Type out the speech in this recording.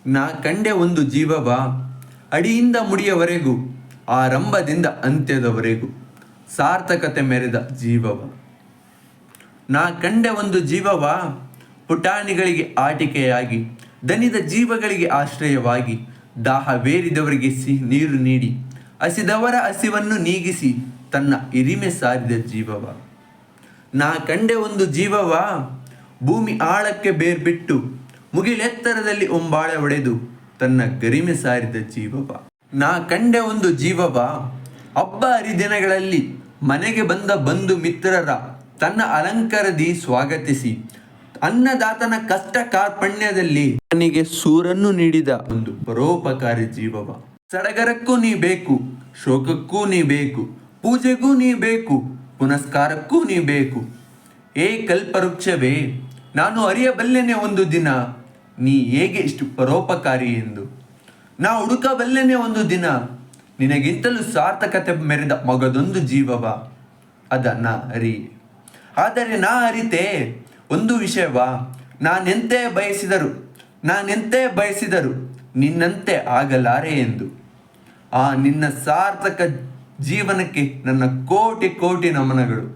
ನಾ ಕಂಡೆ ಒಂದು ಜೀವವ, ಅಡಿಯಿಂದ ಮುಡಿಯವರೆಗೂ, ಆರಂಭದಿಂದ ಅಂತ್ಯದವರೆಗೂ ಸಾರ್ಥಕತೆ ಮೆರೆದ ಜೀವವ. ನಾ ಕಂಡೆ ಒಂದು ಜೀವವ, ಪುಟಾಣಿಗಳಿಗೆ ಆಟಿಕೆಯಾಗಿ, ದನಿದ ಜೀವಗಳಿಗೆ ಆಶ್ರಯವಾಗಿ, ದಾಹವೇರಿದವರಿಗೆ ಸಿಹಿ ನೀರು ನೀಡಿ, ಹಸಿದವರ ಹಸಿವನ್ನು ನೀಗಿಸಿ ತನ್ನ ಹಿರಿಮೆ ಸಾರಿದ ಜೀವವ. ನಾ ಕಂಡೆ ಒಂದು ಜೀವವ, ಭೂಮಿ ಆಳಕ್ಕೆ ಬೇರ್ಬಿಟ್ಟು, ಮುಗಿಲೆತ್ತರದಲ್ಲಿ ಒಂಬಾಳೆ ಒಡೆದು ತನ್ನ ಗರಿಮೆ ಸಾರಿದ ಜೀವವ. ನಾ ಕಂಡೆ ಒಂದು ಜೀವವ, ಹಬ್ಬ ಹರಿದಿನಗಳಲ್ಲಿ ಮನೆಗೆ ಬಂದ ಬಂಧು ಮಿತ್ರರ ತನ್ನ ಅಲಂಕಾರದಿ ಸ್ವಾಗತಿಸಿ, ಅನ್ನದಾತನ ಕಷ್ಟ ಕಾರ್ಪಣ್ಯದಲ್ಲಿ ಅವನಿಗೆ ಸೂರನ್ನು ನೀಡಿದ ಒಂದು ಪರೋಪಕಾರಿ ಜೀವವ. ಸಡಗರಕ್ಕೂ ನೀ ಬೇಕು, ಶೋಕಕ್ಕೂ ನೀ ಬೇಕು, ಪೂಜೆಗೂ ನೀ ಬೇಕು, ಪುನಸ್ಕಾರಕ್ಕೂ ನೀ ಬೇಕು. ಏ ಕಲ್ಪವೃಕ್ಷವೇ, ನಾನು ಅರಿಯಬಲ್ಲೆನೆ ಒಂದು ದಿನ ನೀ ಹೇಗೆ ಇಷ್ಟು ಪರೋಪಕಾರಿ ಎಂದು. ನಾ ಹುಡುಕಬಲ್ಲೆನೆ ಒಂದು ದಿನ ನಿನಗಿಂತಲೂ ಸಾರ್ಥಕತೆ ಮೆರೆದ ಮಗದೊಂದು ಜೀವವ. ಅದ ನಾ ಅರಿಯೆ. ಆದರೆ ನಾ ಅರಿತೆ ಒಂದು ವಿಷಯವ, ನಾನೆಂತೆ ಬಯಸಿದರು ನಿನ್ನಂತೆ ಆಗಲಾರೆ ಎಂದು. ಆ ನಿನ್ನ ಸಾರ್ಥಕ ಜೀವನಕ್ಕೆ ನನ್ನ ಕೋಟಿ ಕೋಟಿ ನಮನಗಳು.